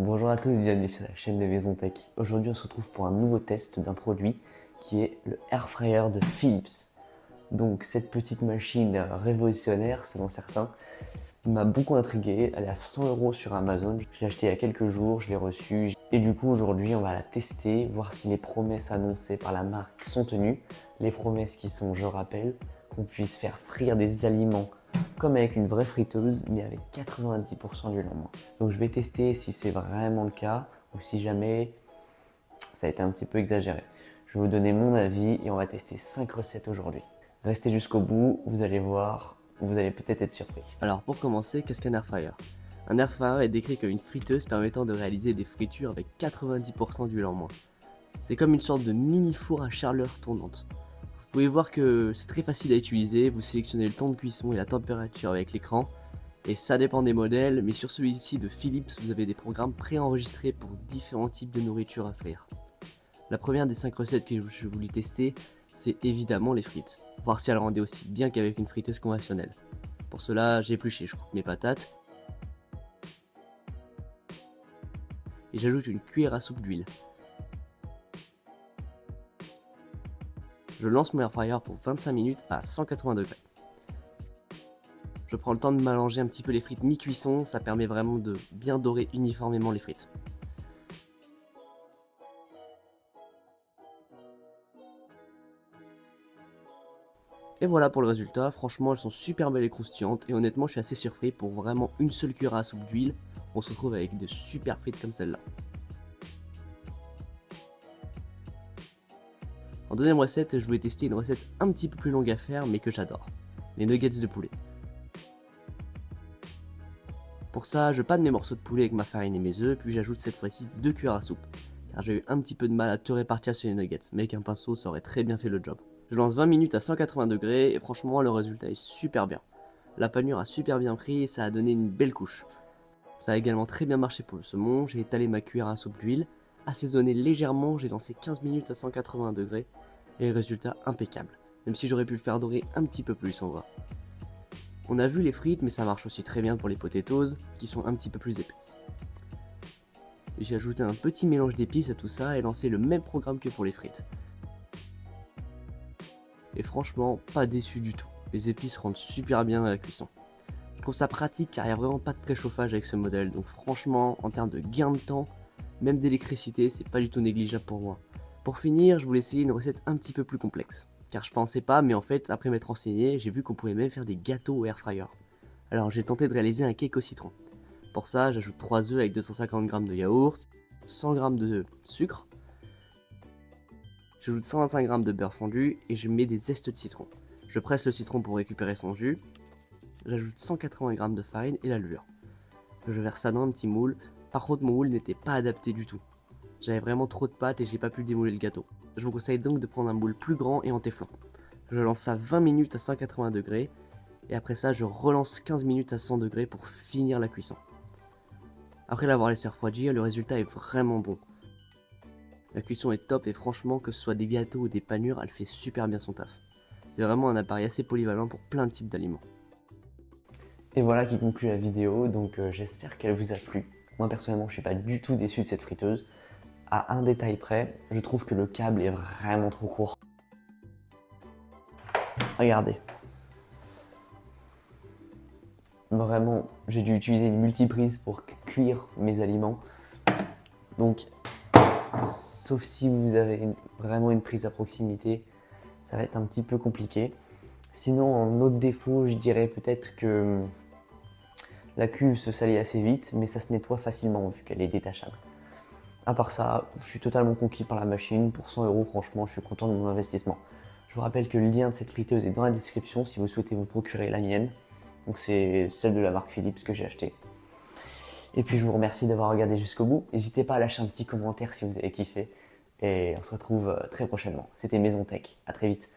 Bonjour à tous, bienvenue sur la chaîne de Maison Tech. Aujourd'hui on se retrouve pour un nouveau test d'un produit qui est le Air Fryer de Philips. Donc cette petite machine révolutionnaire selon certains m'a beaucoup intrigué. Elle est à 100 € sur Amazon. Je l'ai acheté il y a quelques jours, je l'ai reçue. Et du coup aujourd'hui on va la tester, voir si les promesses annoncées par la marque sont tenues. Les promesses qui sont, je rappelle, qu'on puisse faire frire des aliments comme avec une vraie friteuse, mais avec 90% d'huile en moins. Donc je vais tester si c'est vraiment le cas, ou si jamais ça a été un petit peu exagéré. Je vais vous donner mon avis et on va tester 5 recettes aujourd'hui. Restez jusqu'au bout, vous allez voir, vous allez peut-être être surpris. Alors pour commencer, qu'est-ce qu'un air fryer? Un air fryer est décrit comme une friteuse permettant de réaliser des fritures avec 90% d'huile en moins. C'est comme une sorte de mini four à chaleur tournante. Vous pouvez voir que c'est très facile à utiliser, vous sélectionnez le temps de cuisson et la température avec l'écran, et ça dépend des modèles, mais sur celui-ci de Philips, vous avez des programmes préenregistrés pour différents types de nourriture à frire. La première des 5 recettes que je voulais tester, c'est évidemment les frites, voir si elles rendaient aussi bien qu'avec une friteuse conventionnelle. Pour cela, j'ai épluché, je coupe mes patates, et j'ajoute une cuillère à soupe d'huile. Je lance mon air fryer pour 25 minutes à 180 degrés. Je prends le temps de mélanger un petit peu les frites mi-cuisson, ça permet vraiment de bien dorer uniformément les frites. Et voilà pour le résultat, franchement elles sont super belles et croustillantes et honnêtement je suis assez surpris pour vraiment une seule cuillère à soupe d'huile, on se retrouve avec de super frites comme celle-là. En deuxième recette, je voulais tester une recette un petit peu plus longue à faire mais que j'adore, les nuggets de poulet. Pour ça, je panne mes morceaux de poulet avec ma farine et mes œufs, puis j'ajoute cette fois-ci 2 cuillères à soupe, car j'ai eu un petit peu de mal à tout répartir sur les nuggets, mais avec un pinceau ça aurait très bien fait le job. Je lance 20 minutes à 180 degrés et franchement le résultat est super bien. La panure a super bien pris et ça a donné une belle couche. Ça a également très bien marché pour le saumon, j'ai étalé ma cuillère à soupe d'huile, assaisonné légèrement, j'ai lancé 15 minutes à 180 degrés et le résultat impeccable, même si j'aurais pu le faire dorer un petit peu plus on voit. On a vu les frites mais ça marche aussi très bien pour les potatoes qui sont un petit peu plus épaisses. J'ai ajouté un petit mélange d'épices à tout ça et lancé le même programme que pour les frites. Et franchement, pas déçu du tout. Les épices rendent super bien à la cuisson. Je trouve ça pratique car il n'y a vraiment pas de préchauffage avec ce modèle, donc franchement, en termes de gain de temps, même d'électricité, c'est pas du tout négligeable pour moi. Pour finir, je voulais essayer une recette un petit peu plus complexe, car je pensais pas, mais en fait, après m'être renseigné, j'ai vu qu'on pouvait même faire des gâteaux au air fryer. Alors j'ai tenté de réaliser un cake au citron. Pour ça, j'ajoute 3 œufs avec 250 g de yaourt, 100 g de sucre, j'ajoute 125 g de beurre fondu et je mets des zestes de citron. Je presse le citron pour récupérer son jus, j'ajoute 180 g de farine et la levure. Je verse ça dans un petit moule, par contre mon moule n'était pas adapté du tout. J'avais vraiment trop de pâte et j'ai pas pu démouler le gâteau. Je vous conseille donc de prendre un moule plus grand et en téflon. Je lance ça 20 minutes à 180 degrés et après ça je relance 15 minutes à 100 degrés pour finir la cuisson. Après l'avoir laissé refroidir, le résultat est vraiment bon. La cuisson est top et franchement que ce soit des gâteaux ou des panures, elle fait super bien son taf. C'est vraiment un appareil assez polyvalent pour plein de types d'aliments. Et voilà qui conclut la vidéo, donc j'espère qu'elle vous a plu. Moi personnellement je suis pas du tout déçu de cette friteuse. À un détail près, je trouve que le câble est vraiment trop court. Regardez. Vraiment, j'ai dû utiliser une multiprise pour cuire mes aliments. Donc, sauf si vous avez vraiment une prise à proximité, ça va être un petit peu compliqué. Sinon, en autre défaut, je dirais peut-être que la cuve se salit assez vite, mais ça se nettoie facilement vu qu'elle est détachable. À part ça, je suis totalement conquis par la machine. Pour 100 €, franchement, je suis content de mon investissement. Je vous rappelle que le lien de cette friteuse est dans la description si vous souhaitez vous procurer la mienne. Donc c'est celle de la marque Philips que j'ai achetée. Et puis je vous remercie d'avoir regardé jusqu'au bout. N'hésitez pas à lâcher un petit commentaire si vous avez kiffé. Et on se retrouve très prochainement. C'était Maison Tech. À très vite.